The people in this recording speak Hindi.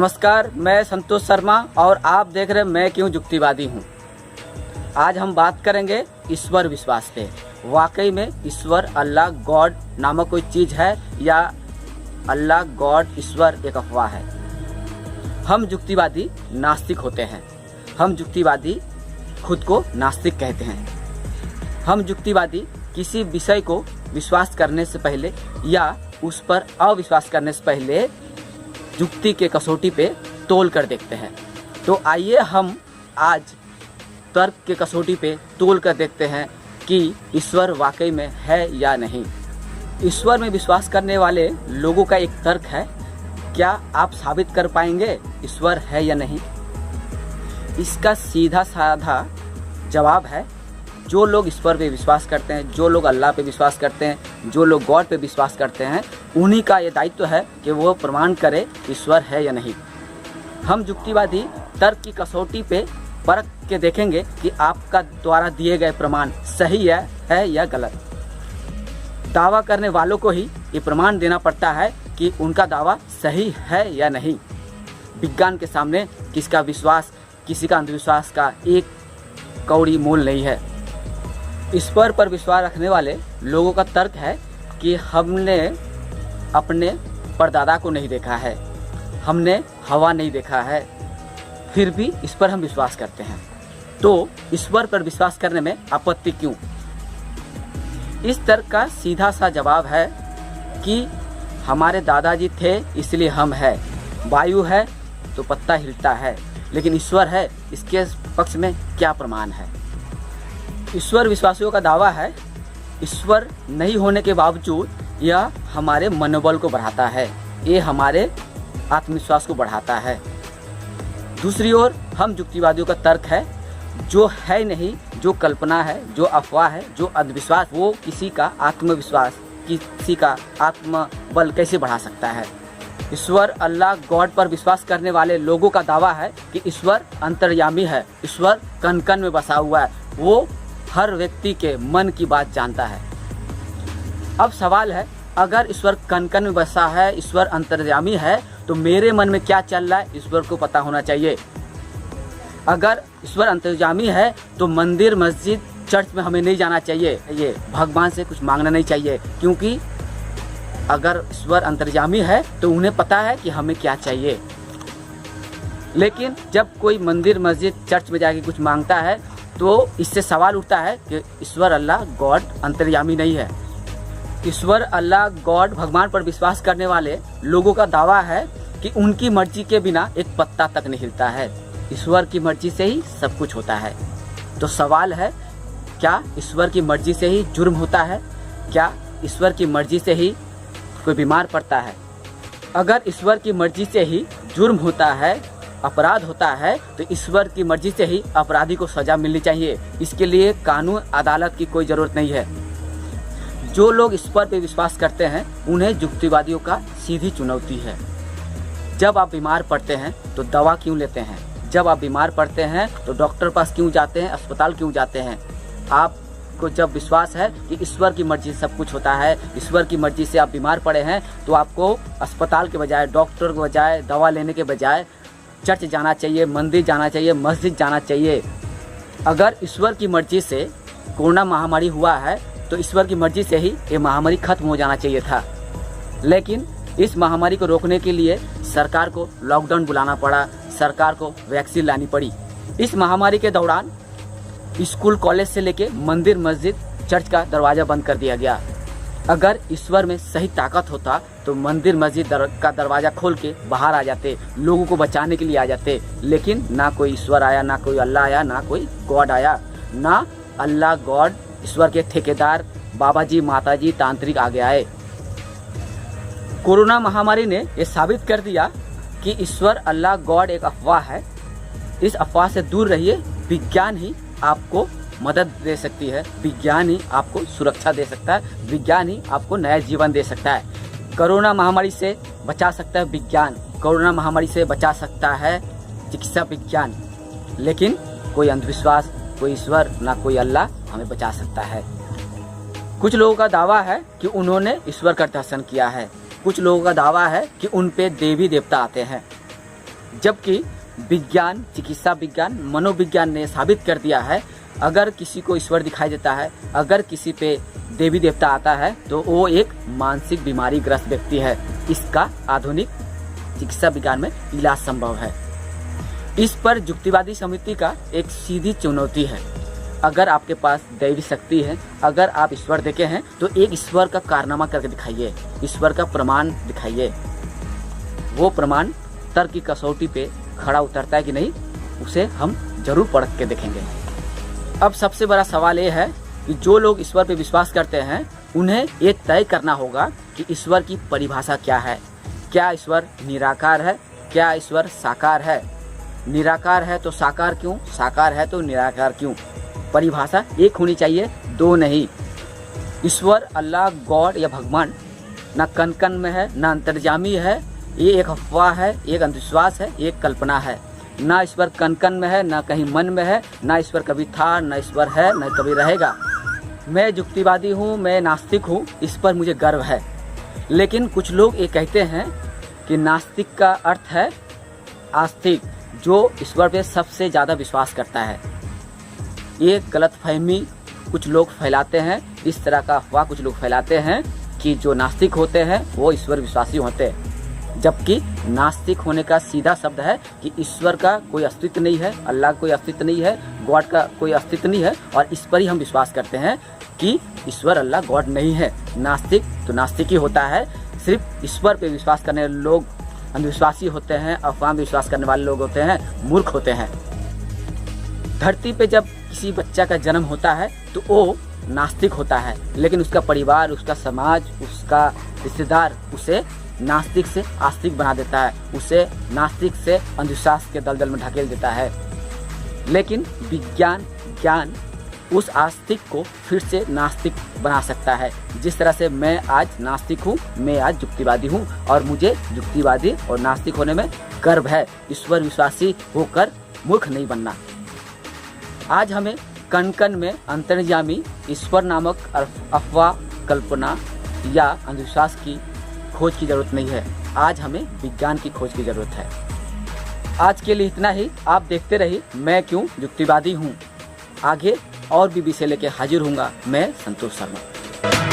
नमस्कार, मैं संतोष शर्मा और आप देख रहे हैं मैं क्यों युक्तिवादी हूँ। आज हम बात करेंगे ईश्वर विश्वास पे। वाकई में ईश्वर अल्लाह गॉड नामक कोई चीज़ है या अल्लाह गॉड ईश्वर एक अफवाह है। हम युक्तिवादी नास्तिक होते हैं। हम युक्तिवादी खुद को नास्तिक कहते हैं। हम युक्तिवादी किसी विषय को विश्वास करने से पहले या उस पर अविश्वास करने से पहले युक्ति के कसौटी पे तोल कर देखते हैं। तो आइए हम आज तर्क के कसौटी पे तोल कर देखते हैं कि ईश्वर वाकई में है या नहीं। ईश्वर में विश्वास करने वाले लोगों का एक तर्क है, क्या आप साबित कर पाएंगे ईश्वर है या नहीं? इसका सीधा साधा जवाब है, जो लोग ईश्वर पे विश्वास करते हैं, जो लोग अल्लाह पे विश्वास करते हैं, जो लोग गॉड पे विश्वास करते हैं, उन्हीं का ये दायित्व है कि वो प्रमाण करे ईश्वर है या नहीं। हम युक्तिवादी तर्क की कसौटी पे परख के देखेंगे कि आपका द्वारा दिए गए प्रमाण सही है या गलत। दावा करने वालों को ही ये प्रमाण देना पड़ता है कि उनका दावा सही है या नहीं। विज्ञान के सामने किसका विश्वास, किसी का अंधविश्वास का एक कौड़ी मोल नहीं है। ईश्वर पर विश्वास रखने वाले लोगों का तर्क है कि हमने अपने परदादा को नहीं देखा है, हमने हवा नहीं देखा है, फिर भी इस पर हम विश्वास करते हैं। तो ईश्वर पर विश्वास करने में आपत्ति क्यों? इस तर्क का सीधा सा जवाब है कि हमारे दादाजी थे इसलिए हम हैं। वायु है तो पत्ता हिलता है, लेकिन ईश्वर है, इसके पक्ष में क्या प्रमाण है? ईश्वर विश्वासियों का दावा है, ईश्वर नहीं होने के बावजूद यह हमारे मनोबल को बढ़ाता है, ये हमारे आत्मविश्वास को बढ़ाता है। दूसरी ओर हम युक्तिवादियों का तर्क है, जो है नहीं, जो कल्पना है, जो अफवाह है, जो अंधविश्वास, वो किसी का आत्मविश्वास, किसी का आत्मबल कैसे बढ़ा सकता है? ईश्वर अल्लाह गॉड पर विश्वास करने वाले लोगों का दावा है कि ईश्वर अंतर्यामी है, ईश्वर कण कण में बसा हुआ है, वो हर व्यक्ति के मन की बात जानता है। अब सवाल है, अगर ईश्वर कण कण में बसा है, ईश्वर अंतर्यामी है, तो मेरे मन में क्या चल रहा है ईश्वर को पता होना चाहिए। अगर ईश्वर अंतर्यामी है तो मंदिर, मस्जिद, चर्च में हमें नहीं जाना चाहिए, ये भगवान से कुछ मांगना नहीं चाहिए, क्योंकि अगर ईश्वर अंतर्यामी है तो उन्हें पता है कि हमें क्या चाहिए। लेकिन जब कोई मंदिर, मस्जिद, चर्च में जाके कुछ मांगता है तो इससे सवाल उठता है कि ईश्वर अल्लाह गॉड अंतर्यामी नहीं है। ईश्वर अल्लाह गॉड भगवान पर विश्वास करने वाले लोगों का दावा है कि उनकी मर्जी के बिना एक पत्ता तक नहीं हिलता है, ईश्वर की मर्जी से ही सब कुछ होता है। तो सवाल है, क्या ईश्वर की मर्जी से ही जुर्म होता है? क्या ईश्वर की मर्जी से ही कोई बीमार पड़ता है? अगर ईश्वर की मर्जी से ही जुर्म होता है, अपराध होता है, तो ईश्वर की मर्जी से ही अपराधी को सजा मिलनी चाहिए। इसके लिए कानून, अदालत की कोई ज़रूरत नहीं है। जो लोग ईश्वर पे विश्वास करते हैं उन्हें युक्तिवादियों का सीधी चुनौती है। जब आप बीमार पड़ते हैं तो दवा क्यों लेते हैं? जब आप बीमार पड़ते हैं तो डॉक्टर पास क्यों जाते हैं, अस्पताल क्यों जाते हैं? आपको जब विश्वास है कि ईश्वर की मर्जी से सब कुछ होता है, ईश्वर की मर्जी से आप बीमार पड़े हैं, तो आपको अस्पताल के बजाय, डॉक्टर के बजाय, दवा लेने के बजाय चर्च जाना चाहिए, मंदिर जाना चाहिए, मस्जिद जाना चाहिए। अगर ईश्वर की मर्जी से कोरोना महामारी हुआ है तो ईश्वर की मर्जी से ही ये महामारी खत्म हो जाना चाहिए था। लेकिन इस महामारी को रोकने के लिए सरकार को लॉकडाउन बुलाना पड़ा, सरकार को वैक्सीन लानी पड़ी। इस महामारी के दौरान स्कूल, कॉलेज से लेके मंदिर, मस्जिद, चर्च का दरवाज़ा बंद कर दिया गया। अगर ईश्वर में सही ताकत होता तो मंदिर, मस्जिद का दरवाज़ा खोल के बाहर आ जाते, लोगों को बचाने के लिए आ जाते। लेकिन ना कोई ईश्वर आया, ना कोई अल्लाह आया, ना कोई गॉड आया, ना अल्लाह गॉड ईश्वर के ठेकेदार बाबा जी, माता जी, तांत्रिक आगे आए। कोरोना महामारी ने यह साबित कर दिया कि ईश्वर अल्लाह गॉड एक अफवाह है। इस अफवाह से दूर रहिए। विज्ञान ही आपको मदद दे सकती है, विज्ञान ही आपको सुरक्षा दे सकता है, विज्ञान ही आपको नया जीवन दे सकता है। कोरोना महामारी से बचा सकता है विज्ञान, कोरोना महामारी से बचा सकता है चिकित्सा विज्ञान, लेकिन कोई अंधविश्वास, कोई ईश्वर, ना कोई अल्लाह हमें बचा सकता है। कुछ लोगों का दावा है कि उन्होंने ईश्वर का दर्शन किया है, कुछ लोगों का दावा है कि उन पे देवी देवता आते हैं। जबकि विज्ञान, चिकित्सा विज्ञान, मनोविज्ञान ने साबित कर दिया है अगर किसी को ईश्वर दिखाई देता है, अगर किसी पे देवी देवता आता है तो वो एक मानसिक बीमारी ग्रस्त व्यक्ति है। इसका आधुनिक चिकित्सा विज्ञान में इलाज संभव है। इस पर युक्तिवादी समिति का एक सीधी चुनौती है, अगर आपके पास दैवी शक्ति है, अगर आप ईश्वर देखे हैं तो एक ईश्वर का कारनामा करके दिखाइए, ईश्वर का प्रमाण दिखाइए। वो प्रमाण तर्क की कसौटी पे खड़ा उतरता है कि नहीं, उसे हम जरूर परख के देखेंगे। अब सबसे बड़ा सवाल ये है कि जो लोग ईश्वर पे विश्वास करते हैं उन्हें ये तय करना होगा कि ईश्वर की परिभाषा क्या है। क्या ईश्वर निराकार है, क्या ईश्वर साकार है? निराकार है तो साकार क्यों, साकार है तो निराकार क्यों? परिभाषा एक होनी चाहिए, दो नहीं। ईश्वर, अल्लाह, गॉड या भगवान ना कण कण में है, ना अंतर्जामी है। ये एक अफवाह है, एक अंधविश्वास है, एक कल्पना है। ना ईश्वर कण कण में है, ना कहीं मन में है, ना ईश्वर कभी था, ना ईश्वर है, ना कभी रहेगा। मैं युक्तिवादी हूँ, मैं नास्तिक हूँ, इस पर मुझे गर्व है। लेकिन कुछ लोग ये कहते हैं कि नास्तिक का अर्थ है आस्तिक, जो ईश्वर पे सबसे ज़्यादा विश्वास करता है। ये गलतफहमी कुछ लोग फैलाते हैं, इस तरह का अफवाह कुछ लोग फैलाते हैं कि जो नास्तिक होते हैं वो ईश्वर विश्वासी होते हैं, जबकि नास्तिक होने का सीधा शब्द है कि ईश्वर का कोई अस्तित्व नहीं है, अल्लाह का कोई अस्तित्व नहीं है, गॉड का कोई अस्तित्व नहीं है, और इस पर ही हम विश्वास करते हैं कि ईश्वर, अल्लाह, गॉड नहीं है। नास्तिक तो नास्तिक ही होता है। सिर्फ ईश्वर पे विश्वास करने वाले लोग अंधविश्वासी होते हैं, अफवाह में विश्वास करने वाले लोग होते हैं मूर्ख होते हैं। धरती पे जब किसी बच्चा का जन्म होता है तो वो नास्तिक होता है, लेकिन उसका परिवार, उसका समाज, उसका रिश्तेदार उसे नास्तिक से आस्तिक बना देता है, उसे नास्तिक से अंधविश्वास के दलदल में ढकेल देता है। लेकिन विज्ञान, ज्ञान उस आस्तिक को फिर से नास्तिक बना सकता है। जिस तरह से मैं आज नास्तिक हूँ, मैं आज युक्तिवादी हूँ, और मुझे युक्तिवादी और नास्तिक होने में गर्व है। ईश्वर विश्वासी होकर मूर्ख नहीं बनना। आज हमें कण कण में अंतर्यामी ईश्वर नामक अफवाह, कल्पना या अंधविश्वास की खोज की जरूरत नहीं है। आज हमें विज्ञान की खोज की जरूरत है। आज के लिए इतना ही। आप देखते रहिए मैं क्यों युक्तिवादी हूँ। आगे और भी विषय लेके हाजिर हूँगा। मैं संतोष शर्मा।